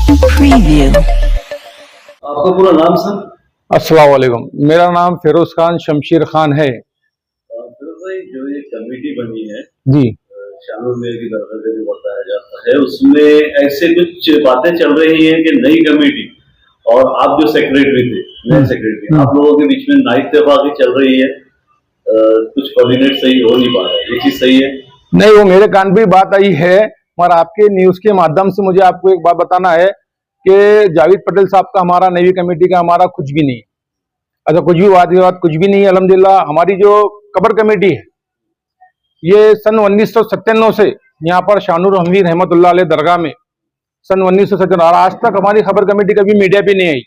Preview. आपका पूरा नाम सर? अस्सलाम वालेकुम, मेरा नाम फिरोज खान शमशीर खान है। फिरोज भाई, जो ये कमेटी बनी है जी शानूर मेयर की तरफ से जो बताया जाता है, उसमें ऐसे कुछ बातें चल रही हैं कि नई कमेटी और आप जो सेक्रेटरी थे, नए सेक्रेटरी, आप लोगों के बीच में नाइतफाकी चल रही है, कुछ कोऑर्डिनेट सही हो नहीं पा रहा है, ये चीज सही है? नहीं, वो मेरे कान पे बात आई है, मगर आपके न्यूज के माध्यम से मुझे आपको एक बात बताना है कि जावेद पटेल साहब का, हमारा नई कमेटी का हमारा कुछ भी नहीं, अच्छा कुछ भी वाद विवाद कुछ भी नहीं है। अल्हम्दुलिल्लाह हमारी जो कब्र कमेटी है ये सन 1997 से यहाँ पर शानूर हमीर रहमतुल्लाह अलैह दरगाह में सन 1997 और आज तक हमारी खबर कमेटी कभी मीडिया पे नहीं आई।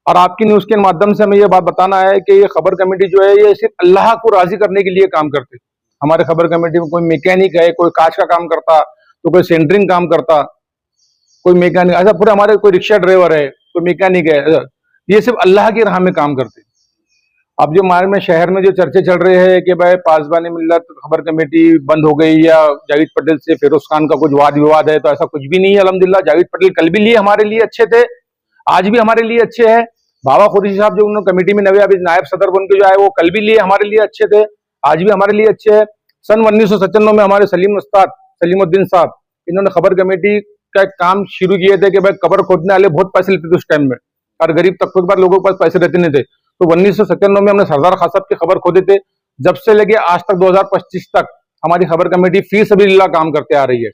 और आपकी न्यूज के माध्यम से हमें ये बात बताना है कि ये खबर कमेटी जो है ये सिर्फ अल्लाह को राजी करने के लिए काम करते। हमारे खबर कमेटी में कोई मैकेनिक है, कोई कांच का काम करता, तो कोई सेंटरिंग काम करता, कोई मैकेनिक, ऐसा पूरे हमारे कोई रिक्शा ड्राइवर है, कोई मैकेनिक है, ये सिर्फ अल्लाह की राह में काम करते। अब जो हमारे में शहर में जो चर्चे चल रहे हैं कि भाई पासबान मिल्लत खबर कमेटी बंद हो गई या जावेद पटेल से फिरोज खान का कुछ वाद विवाद है, तो ऐसा कुछ भी नहीं है। अल्हम्दुलिल्लाह जावेद पटेल कल भी लिए हमारे लिए अच्छे थे, आज भी हमारे लिए अच्छे हैं। बाबा खुरशी साहब जो उन्होंने कमेटी में नवे अभी नायब सदर बन के जो आए, वो कल भी लिए हमारे लिए अच्छे थे, आज भी हमारे लिए अच्छे हैं। सन 1997 में हमारे सलीम उस्ताद सलीमुद्दीन साहब, इन्होंने खबर कमेटी का एक काम शुरू किए थे कि भाई कब्र खोदने वाले बहुत पैसे लेते थे उस टाइम में, और गरीब तबके के बाद लोगों के पास पैसे रहते नहीं थे, तो 1997 में हमने सरदार खान साहब की खबर खोदे थे। जब से लेके आज तक 2025 तक हमारी खबर कमेटी फी सबीलिल्लाह काम करते आ रही है।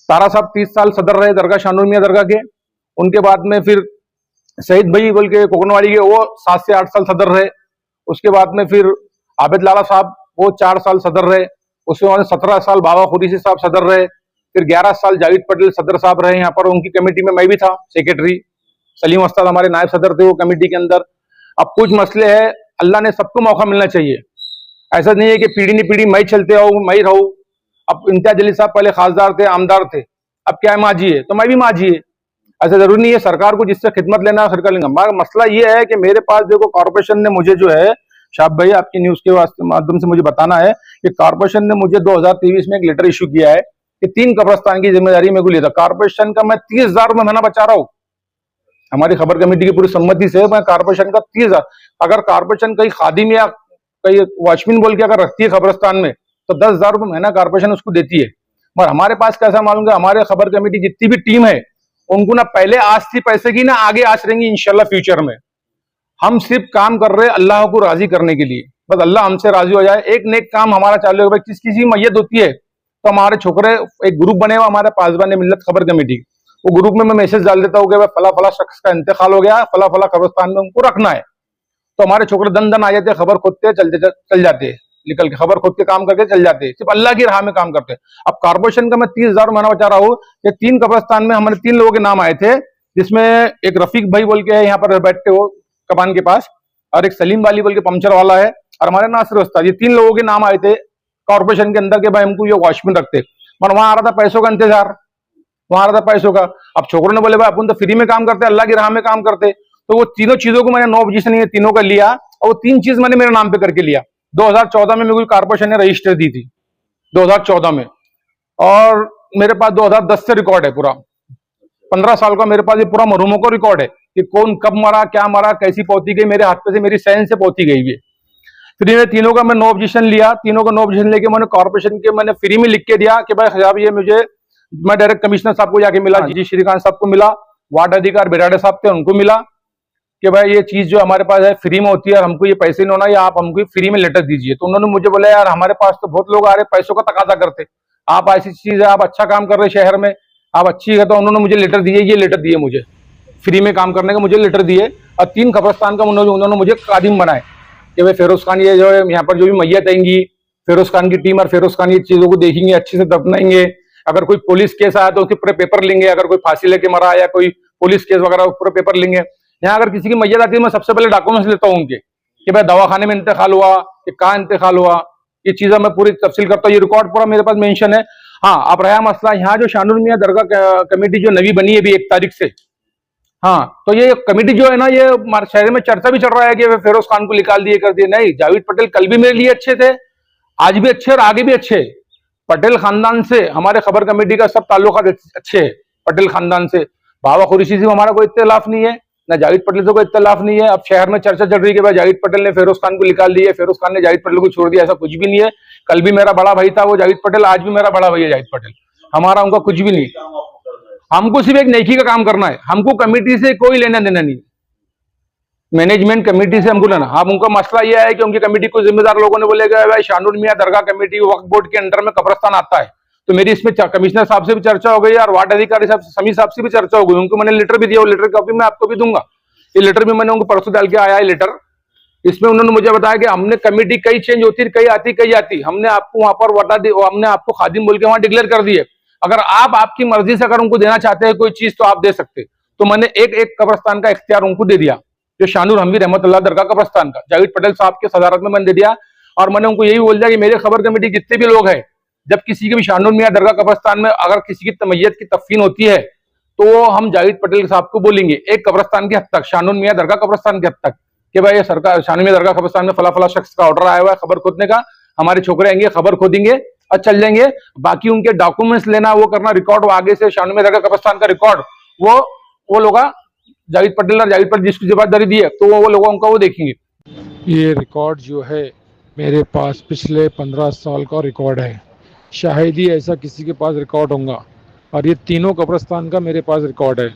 तारा साहब 30 साल सदर रहे दरगाह शानूर मियां दरगाह के, उनके बाद में फिर शहीद भाई बोल के कोकनवाड़ी के, वो 7 से 8 साल सदर रहे। उसके बाद में फिर आबिद लाला साहब, वो 4 साल सदर रहे। उसके बाद 17 साल बाबा खुरीसी साहब सदर रहे। फिर 11 साल जावेद पटेल सदर साहब रहे यहाँ पर, उनकी कमेटी में मैं भी था सेक्रेटरी। सलीम उस्ताद हमारे नायब सदर थे वो कमेटी के अंदर। अब कुछ मसले है, अल्लाह ने सबको मौका मिलना चाहिए, ऐसा नहीं है कि पीढ़ी ने पीढ़ी मैं चलते रहूं मैं ही रहूं। अब इम्तियाज अली साहब पहले खासदार थे, आमदार थे, अब क्या है माजी है, तो मैं भी माजी है। ऐसा जरूरी नहीं है सरकार को जिससे खिदमत लेना सरकार लेंगे। मगर मसला ये है कि मेरे पास देखो कॉर्पोरेशन ने मुझे जो है, शाह भाई आपकी न्यूज के माध्यम से मुझे बताना है कि कॉर्पोरेशन ने मुझे 2023 में एक लेटर इशू किया है कि 3 कब्रस्तान की जिम्मेदारी मेरे को लिया था। कॉर्पोरेशन का मैं 30,000 रुपये महीना बचा रहा हूँ, हमारी खबर कमेटी की पूरी सम्मति से मैं कॉर्पोरेशन का 30,000, अगर कॉर्पोरेशन कहीं खादिम या कहीं वॉचमैन बोल के अगर रखती है कब्रस्तान में, तो 10,000 रुपये महीना कॉर्पोरेशन उसको देती है। मगर हमारे पास कैसा मालूम है, हमारे खबर कमेटी जितनी भी टीम है उनको ना पहले आस थी पैसे की, ना आगे आस रहेंगी इंशाल्लाह फ्यूचर में। हम सिर्फ काम कर रहे हैं अल्लाह को राजी करने के लिए, बस अल्लाह हमसे राजी हो जाए। एक नेक काम हमारा चालू है, किसी मैयत होती है तो हमारे छोकरे एक ग्रुप बने हुआ हमारे पासबान मिल्लत खबर कमेटी, वो ग्रुप में मैं मैसेज डाल देता हूँ कि भाई फला फला शख्स का इंतकाल हो गया, फला फला कब्रिस्तान में उनको रखना है, तो हमारे छोकरे दन दन आ जाते हैं, खबर खोदते चल जाते हैं, निकल के खबर खोद के काम करके चल जाते हैं, सिर्फ अल्लाह की राह में काम करते हैं। अब कॉर्पोरेशन का मैं 30,000 महीना बचा रहा हूँ। ये 3 कब्रिस्तान में हमारे 3 लोगों के नाम आए थे, जिसमें एक रफीक भाई बोल के है यहाँ पर बैठते हो कमान के पास, और एक सलीम वाली बोल के पंचर वाला है, और हमारे नासिर उस्ताद, ये 3 लोगों के नाम आए थे कॉर्पोरेशन के अंदर के भाई हमको ये वॉचमैन रखते। पर वहां आ रहा था पैसों का इंतजार, वहां आ रहा था पैसों का। अब छोकरों ने बोले भाई अपन तो फ्री में काम करते, अल्लाह की राह में काम करते, तो वो तीनों चीजों को मैंने 9 पोजीशन ये तीनों का लिया, और वो 3 चीज मैंने मेरे नाम पे करके लिया। 2014 में मेरे को कॉर्पोरेशन ने रजिस्टर दी थी 2014 में, और मेरे पास 2010 से रिकॉर्ड है पूरा, 15 साल का मेरे पास ये पूरा मरहूमों का रिकॉर्ड है कि कौन कब मरा, क्या मरा, कैसी पौती गई, मेरे हाथ पे से मेरी सैन से पौती गई है। फिर ये तीनों का मैं 9 पोजीशन लिया, तीनों का 9 पोजीशन लेके मैंने कॉर्पोरेशन के मैंने फ्री में लिख के दिया कि भाई साहब ये मुझे, मैं डायरेक्ट कमिश्नर साहब को जाके मिला, जी श्रीकांत साहब को मिला, वार्ड अधिकार बिराड़े साहब थे उनको मिला कि भाई ये चीज जो हमारे पास है फ्री में होती है और हमको ये पैसे नहीं होना, या आप हमको फ्री में लेटर दीजिए। तो उन्होंने मुझे बोला यार हमारे पास तो बहुत लोग आ रहे पैसों का तकाजा करते, आप ऐसी चीज है, आप अच्छा काम कर रहे शहर में, आप अच्छी है, तो उन्होंने मुझे लेटर दिए, ये लेटर दिए मुझे फ्री में काम करने का, मुझे लेटर दिए। और 3 कब्रिस्तान का उन्होंने मुझे कादिम बनाए कि भाई फिरोज खान ये जो है यहाँ पर जो भी मैयत आएंगी, फिरोज खान की टीम और फिरोज खान ये चीजों को देखेंगे, अच्छे से दफनाएंगे। अगर कोई पुलिस केस आया तो उसके पूरे पेपर लेंगे, अगर कोई फांसी लेके मरा या कोई पुलिस केस वगैरह पूरे पेपर लेंगे। यहाँ अगर किसी की मैयत आती है मैं सबसे पहले डॉक्यूमेंट्स लेता हूँ उनके कि भाई दवाखाने में इंतकाल हुआ कि कहाँ इंतकाल हुआ, ये चीजें मैं पूरी तफसील करता हूँ, ये रिकॉर्ड पूरा मेरे पास मेंशन है। हाँ, अब रहा मसला यहाँ जो शानूर मियां दरगाह कमेटी जो नवी बनी है अभी 1 तारीख से, हाँ, तो ये कमेटी जो है ना, ये शहर में चर्चा भी चल रहा है कि फिरोज खान को निकाल दिए कर दिए। नहीं, जावेद पटेल कल भी मेरे लिए अच्छे थे, आज भी अच्छे और आगे भी अच्छे। पटेल खानदान से हमारे खबर कमेटी का सब ताल्लुकात अच्छे है, पटेल खानदान से। बाबा कुरैशी से हमारा कोई इत्तेलाफ नहीं है, ना जावेद पटेल से कोई इत्तेलाफ नहीं है। अब शहर में चर्चा चल रही है कि भाई जावेद पटेल ने फिरोज खान को निकाल दिया, फिरोज खान ने जावेद पटेल को छोड़ दिया, ऐसा कुछ भी नहीं है। कल भी मेरा बड़ा भाई था वो जावेद पटेल, आज भी मेरा बड़ा भाई है जावेद पटेल, हमारा उनका कुछ भी नहीं। काम आपको करना है। हमको सिर्फ एक नेकी का काम करना है, हमको कमेटी से कोई लेना देना नहीं, मैनेजमेंट कमेटी से हमको लेना। अब उनका मसला यह है कि उनकी कमेटी को जिम्मेदार लोगों ने बोले भाई शानुर मियां दरगाह कमेटी वक्फ बोर्ड के अंडर में कब्रस्तान आता है, तो मेरी इसमें कमिश्नर साहब से भी चर्चा हो गई और वार्ड अधिकारी साहब समीर साहब से भी चर्चा हो गई। उनको मैंने लेटर भी दिया, वो लेटर कॉपी मैं आपको भी दूंगा। ये लेटर भी मैंने उनको परसों डाल के आया है लेटर। इसमें उन्होंने मुझे बताया कि हमने कमेटी कई चेंज होती, कई आती कई जाती, हमने आपको वहां पर बता दी, हमने आपको खादिम बोल के वहां डिक्लेयर कर दिए। अगर आप आपकी मर्जी से अगर उनको देना चाहते हैं कोई चीज तो आप दे सकते। तो मैंने एक एक कब्रस्तान का इख्तियार उनको दे दिया, जो शानुर हमवी रहमतुल्लाह दरगाह कब्रस्तान का जावेद पटेल साहब के सदारत में मैंने दे दिया। और मैंने उनको यही बोल दिया कि मेरे खबर कमेटी जितने भी लोग हैं, जब किसी के भी शानुर मियां दरगाह कब्रस्तान में अगर किसी की तमय्यत की तफीन होती है तो हम जावेद पटेल साहब को बोलेंगे एक कब्रस्तान के हद तक, शानुर मियां दरगाह कब्रस्तान के हद तक, कि भाई ये सरकार शानुर मियां दरगाह कब्रस्तान में फला फला शख्स का ऑर्डर आया हुआ है खबर खोदने का, हमारे छोकरे आएंगे खबर खोदेंगे और चल जाएंगे। बाकी उनके डॉक्यूमेंट्स लेना, वो करना, रिकॉर्ड आगे से शानुर मियां दरगाह कब्रस्तान का रिकॉर्ड वो लोग जावेद पटेल और जावेद पटेल जिसकी जवाबदारी दी है तो वो लोगों उनका वो देखेंगे। ये रिकॉर्ड जो है मेरे पास पिछले 15 साल का रिकॉर्ड है, शायद ही ऐसा किसी के पास रिकॉर्ड होगा। और ये तीनों कब्रस्तान का मेरे पास रिकॉर्ड है,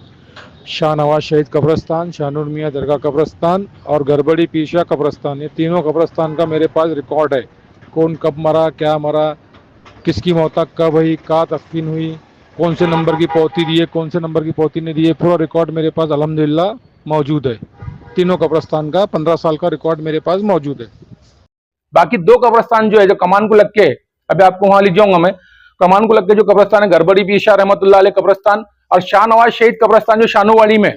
शाह नवाज शहीद कब्रस्तान, शानुर मियां दरगाह कब्रस्तान और गड़बड़ी पीशा कब्रस्तान, ये तीनों कब्रस्तान का मेरे पास रिकॉर्ड है। कौन कब मरा, क्या मरा, किसकी मौत कब हुई, कहाँ तकफीन हुई, कौन से नंबर की पौती दी है, कौन से नंबर की पौती नहीं दी है, पूरा रिकॉर्ड मेरे पास अल्हम्दुलिल्लाह मौजूद है। तीनों कब्रस्तान का 15 साल का रिकॉर्ड मेरे पास मौजूद है। बाकी दो कब्रस्तान जो है, जो कमान को लग के, अभी आपको वहां ले जाऊंगा मैं, कमान को लग के जो कब्रस्तान है गड़बड़ी पीशा रहमतुल्लाह अलैह कब्रस्तान और शाह नवाज शहीद कब्रस्तान जो शानूवाड़ी में,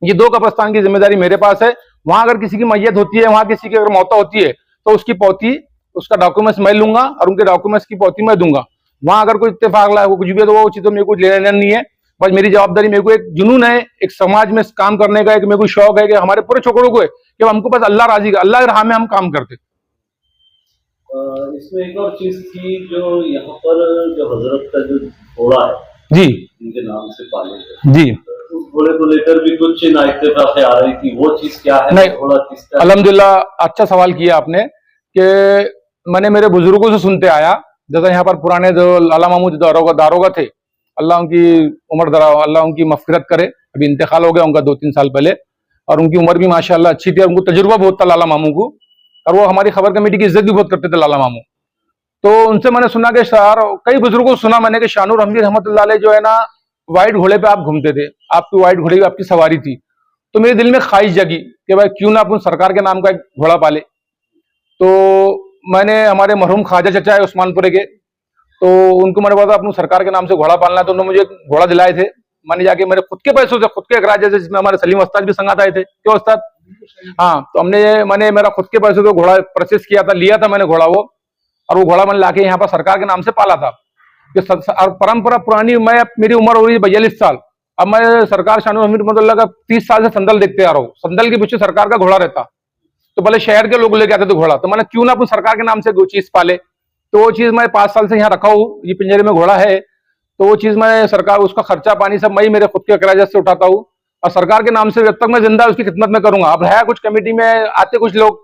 ये दो कब्रस्तान की जिम्मेदारी मेरे पास है। वहां अगर किसी की मैयत होती है, वहां किसी की अगर मौत होती है तो उसकी पौती, उसका डॉक्यूमेंट्स मैं लूंगा और उनके डॉक्यूमेंट्स की पौती मैं दूंगा। वहां अगर कोई इत्तेफाक ला कुछ भी है तो वो चीज तो मेरे को लेना नहीं है। बस मेरी जवाबदारी, मेरे को एक जुनून है एक समाज में काम करने का, एक मेरे को शौक है कि हमारे पूरे छोकरों को है कि हमको बस अल्लाह राजी का, अल्लाह की राह में हम काम करते। इसमें एक और चीज थी, जो यहाँ पर जो हजरत का जो घोड़ा है जी इनके नाम से पाले गए, जी, उस घोड़े को लेकर भी कुछ नाइत्तेफाक आ रही थी, वो चीज क्या है? नहीं, घोड़ा किसका? अल्हम्दुलिल्लाह अच्छा सवाल किया आपने कि मैंने मेरे बुजुर्गों से सुनते आया, जैसे यहाँ पर पुराने जो लाला मामू दारोगा थे, अल्लाह उनकी उम्र दरा, अल्लाह उनकी मफफिरत करे, अभी इंतकाल हो गया उनका 2-3 साल पहले, और उनकी उम्र भी माशाल्लाह अच्छी थी, उनको तजुर्बा बहुत था लाला मामू को, और वो हमारी खबर कमेटी की इज्जत भी बहुत करते थे लाला मामू। तो उनसे मैंने सुना कि कई बुजुर्गों को सुना मैंने कि शानुर हमवी रहमतुल्लाह अलैह जो है ना, व्हाइट घोड़े पे आप घूमते थे, आपकी व्हाइट घोड़े की आपकी सवारी थी। तो मेरे दिल में ख्वाहिश जगी कि भाई क्यों ना अपन सरकार के नाम का एक घोड़ा पाले। तो मैंने, हमारे मरहूम ख्वाजा चचा है उस्मानपुरे के, तो उनको मैंने बोला अपन सरकार के नाम से घोड़ा पालना है, तो उन्होंने मुझे घोड़ा दिलाए थे। मैंने जाके मेरे खुद के पैसों से, खुद के अखराज जैसे, जिसमें हमारे सलीम उस्ताद भी संगात आए थे, क्यों उस्ताद? हाँ, तो मैंने मेरा खुद के पैसों से घोड़ा परचेस किया था, लिया था मैंने घोड़ा वो, और वो घोड़ा मैंने लाके यहाँ पर सरकार के नाम से पाला था। और परंपरा पुरानी, मेरी उम्र हो रही है 42 साल, अब मैं सरकार शानुर हमवी रहमतुल्लाह का 30 साल से संदल देखते आ रहा हूँ, संदल के पीछे सरकार का घोड़ा रहता, तो भले शहर के लोग लेके आते थे घोड़ा, तो मैंने क्यों ना अपन सरकार के नाम से वो चीज पाले। तो वो चीज मैं 5 साल से यहाँ रखा हूँ, ये पिंजरे में घोड़ा है, तो वो चीज मैं सरकार, उसका खर्चा पानी सब मैं मेरे खुद के अखराज से उठाता हूँ, और सरकार के नाम से जब तक मैं जिंदा उसकी खिदमत में करूंगा। अब है कुछ कमेटी में आते कुछ लोग,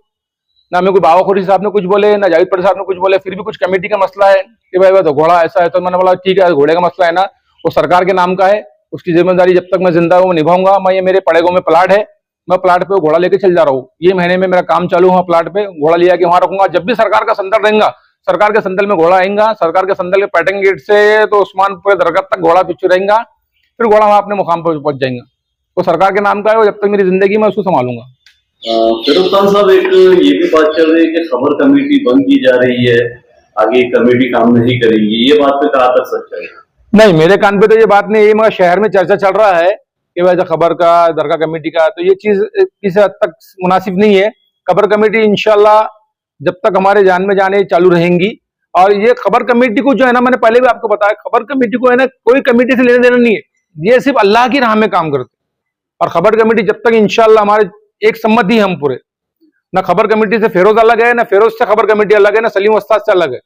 ना मेरे को बाबा कुरैशी साहब ने कुछ बोले, ना जावेद पटेल साहब ने कुछ बोले, फिर भी कुछ कमेटी का मसला है कि भाई तो घोड़ा ऐसा है, तो मैंने बोला ठीक है, घोड़े का मसला है ना, वो सरकार के नाम का है, उसकी जिम्मेदारी जब तक मैं जिंदा हूँ निभाऊंगा मैं। ये मेरे पड़े गाँव में प्लाट है, मैं प्लाट पे घोड़ा लेके चल जा रहा हूँ, ये महीने में मेरा काम चालू हुआ, प्लाट पे घोड़ा लिया के वहां रखूंगा। जब भी सरकार का संदल रहेगा, सरकार के संदल में घोड़ा आएगा, सरकार के संदल के पैटर्न गेट से तो उस्मानपुर दरगाह तक घोड़ा पीछे रहेगा, फिर घोड़ा वहां अपने मुकाम पर पहुंच जाएगा। वो सरकार के नाम का है, जब तक मेरी जिंदगी में उसको संभालूंगा। फिरोज खान साहब, एक ये भी बात चल रही है कि खबर कमेटी बंद की जा रही है, आगे कमेटी काम नहीं करेगी, ये बात पे कहाँ तक सच्चाई है? नहीं, मेरे कान पे तो ये बात नहीं है, मगर शहर में चर्चा चल रहा है कि वैसे खबर का, दरगाह कमेटी का, तो ये चीज किसी हद तक मुनासिब नहीं है। खबर कमेटी इंशाल्लाह जब तक हमारे जान में जाने चालू रहेंगी। और ये खबर कमेटी को जो है ना, मैंने पहले भी आपको बताया, खबर कमेटी को है ना कोई कमेटी से लेने देना नहीं है, ये सिर्फ अल्लाह की राह में काम करते। और खबर कमेटी जब तक इंशाल्लाह हमारे एक सम्मति है हम पूरे, ना खबर कमेटी से फिरोज अलग है, ना फिरोज से खबर कमेटी अलग है, ना सलीम उस्ताद से अलग है,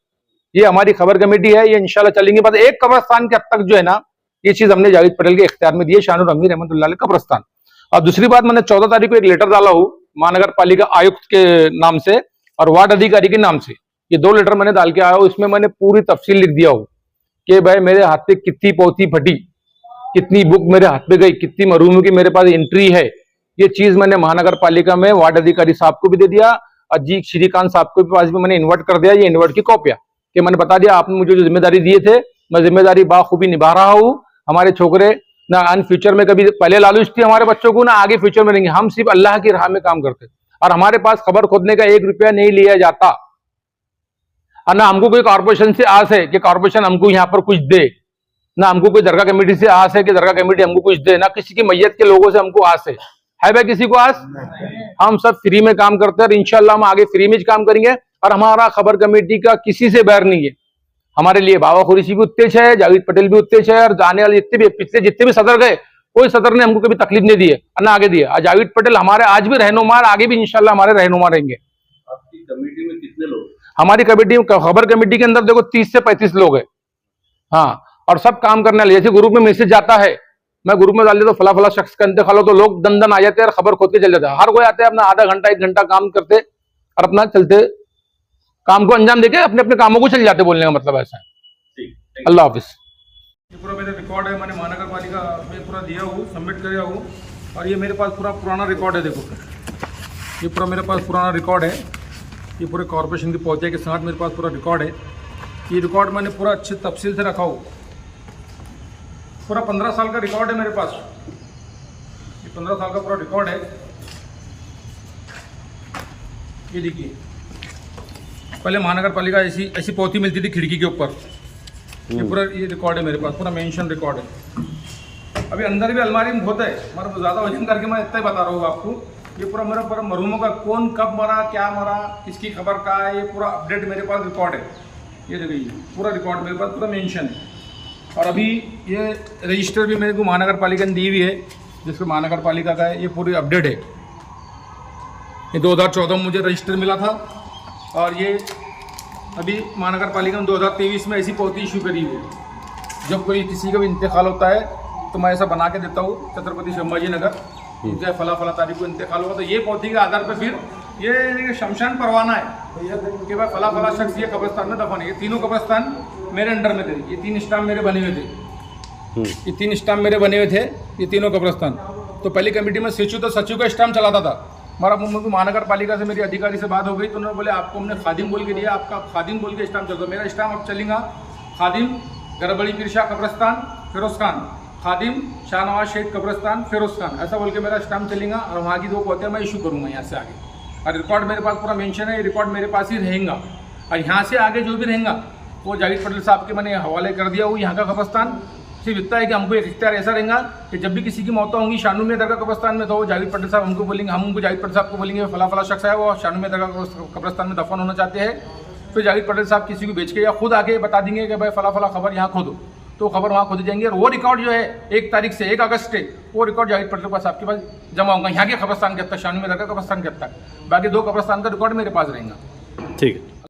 ये हमारी खबर कमेटी है, ये इंशाल्लाह चलेंगे। बस एक कब्रस्तान के हद तक जो है ना, ये चीज हमने जावेद पटेल के इख्तियार में दी है, शानुर अमीर रहमतुल्लाह अलैह कब्रिस्तान। और दूसरी बात, मैंने 14 तारीख को एक लेटर डाला हूँ महानगर पालिका आयुक्त के नाम से और वार्ड अधिकारी के नाम से। ये 2 लेटर मैंने डाल के आया हूँ। इसमें मैंने पूरी तफसील लिख दिया हूँ कि भाई मेरे हाथ पे कितनी पोथी फटी, कितनी बुक मेरे हाथ पे गई, कितनी मरूमों की मेरे पास एंट्री है। ये चीज मैंने महानगर पालिका में वार्ड अधिकारी साहब को भी दे दिया और जी श्रीकांत साहब के पास भी मैंने इन्वर्ट कर दिया। ये इन्वर्ट की कॉपियां कि मैंने बता दिया आपने मुझे जो जिम्मेदारी दिए थे, मैं जिम्मेदारी बाखूबी निभा रहा हूँ। हमारे छोकरे ना अन फ्यूचर में कभी पहले लालूच थी हमारे बच्चों को, ना आगे फ्यूचर में रहेंगे। हम सिर्फ अल्लाह की राह में काम करते और हमारे पास खबर खोदने का 1 रुपया नहीं लिया जाता। और ना हमको कोई कॉर्पोरेशन से आस है कि कॉर्पोरेशन हमको यहाँ पर कुछ दे, ना हमको कोई दरगाह कमेटी से आस है कि दरगाह कमेटी हमको कुछ दे, ना किसी की मैयत के लोगों से हमको आस है भाई किसी को आस? हम सब फ्री में काम करते हैं और इंशाल्लाह हम आगे फ्री में काम करेंगे। और हमारा खबर कमेटी का किसी से बैर नहीं है। हमारे लिए बाबा कुरैशी भी उत्तेज है, जावेद पटेल भी उत्तेज है और जाने वाले जितने भी पिछले जितने भी सदर गए, कोई सदर ने हमको कभी तकलीफ नहीं दी है, ना आगे दिया। और जावेद पटेल हमारे आज भी रहनुमा, आगे भी इंशाल्लाह हमारे रहनुमा रहेंगे। आपकी कमेटी में कितने लोग? हमारी कमेटी खबर कमेटी के अंदर देखो 30 से 35 लोग है। हाँ, और सब काम करने वाले। जैसे ग्रुप में मैसेज जाता है, मैं ग्रुप में डाल देता तो फला शख्स का इंतकाल हो तो लोग दन आ जाते हैं और खबर खोद के चल जाते हैं। हर कोई आते हैं अपना आधा घंटा 1 घंटा काम करते और अपना चलते काम को अंजाम देके अपने अपने कामों को चल जाते। बोलने का मतलब ऐसा है। अल्लाह हाफिज। ये पूरा मेरा रिकॉर्ड है, मैंने महानगर पालिका में पूरा दिया हूँ, सबमिट किया हूँ। और ये मेरे पास पूरा पुराना रिकॉर्ड है। देखो ये पूरा मेरे पास पुराना रिकॉर्ड है। ये पूरे कॉर्पोरेशन की पहुँचे के साथ मेरे पास पूरा रिकॉर्ड है। ये रिकॉर्ड मैंने पूरा अच्छे तफसील से रखा हूँ। पूरा 15 साल का रिकॉर्ड है मेरे पास। ये 15 साल का पूरा रिकॉर्ड है। ये देखिए, पहले महानगर पालिका ऐसी पोथी मिलती थी खिड़की के ऊपर। ये पूरा ये रिकॉर्ड है मेरे पास, पूरा मेंशन रिकॉर्ड है। अभी अंदर भी अलमारी में बहुत है, मतलब ज़्यादा वजन करके मैं इतना ही बता रहा हूँ आपको। ये पूरा मेरा पूरा मरहूमों का कौन कब मरा, क्या मरा, किसकी खबर का है, ये पूरा अपडेट मेरे पास रिकॉर्ड है। ये देखिए पूरा रिकॉर्ड मेरे पास पूरा मेंशन है। और अभी ये रजिस्टर भी मेरे को महानगर पालिका ने दी हुई है, जिसको महानगर पालिका का है। ये पूरी अपडेट है। ये 2014 में मुझे रजिस्टर मिला था और ये अभी महानगर पालिका ने 2023 में ऐसी पोथी इशू करी हुई है। जब कोई किसी का भी इंतकाल होता है तो मैं ऐसा बना के देता हूँ, छत्रपति संभाजी नगर उनका फला तारीख को इंतकाल होगा तो ये पोथी के आधार पर फिर ये शमशान परवाना है कि भाई फला शख्स ये कब्रिस्तान में दफन है। ये तीनों कब्रिस्तान मेरे अंडर में थे। ये 3 स्टाम्प मेरे बने हुए थे। ये 3 स्टाम्प मेरे बने हुए थे, ये तीनों कब्रिस्तान। तो पहली कमेटी में सचिव का स्टाम्प चलाता था। हमारा महानगर पालिका से मेरी अधिकारी से बात हो गई तो उन्होंने बोले आपको हमने खादिम बोल के दिया, आपका खादिम बोल के स्टाम्प चलता। मेरा स्टाम्प अब चलेगा खादिम गरबड़ी पीर शाह कब्रिस्तान फिरोज खान, खादिम शाहनवाज शेख कब्रिस्तान फिरोज खान, ऐसा बोल के मेरा स्टाम्प चलेगा। और वहाँ की 2 कॉपियाँ मैं इशू करूँगा यहाँ से आगे। और रिकॉर्ड मेरे पास पूरा मेंशन है। ये रिकॉर्ड मेरे पास ही रहेगा और यहाँ से आगे जो भी रहेगा वो जावेद पटेल साहब के मैंने हवाले कर दिया हूँ। यहाँ का कब्रिस्तान सिर्फ इतना है कि हमको एक इख्तियार ऐसा रहेगा कि जब भी किसी की मौत होंगी शानू में दरगाह कब्रिस्तान में, तो वो जावेद पटेल साहब हमको बोलेंगे, हम उनको जावेद पटेल साहब को बोलेंगे फला शख्स है वो शानू में दरगाह कब्रिस्तान में दफन होना चाहते हैं। फिर जावेद पटेल साहब किसी को बेच के या खुद आके बता देंगे कि भाई फला खबर यहाँ खोदो, तो खबर वहाँ खोदी जाएंगे। और वो रिकॉर्ड जो है 1 तारीख से 1 अगस्त से वो रिकॉर्ड जावेद पटेल के पास आपके पास जमा होगा। यहाँ के कब्रिस्तान के अब तक, शानू में दरगाह कब्रिस्तान के अब तक, बाकी 2 कब्रिस्तान का रिकॉर्ड मेरे पास रहेगा। ठीक है।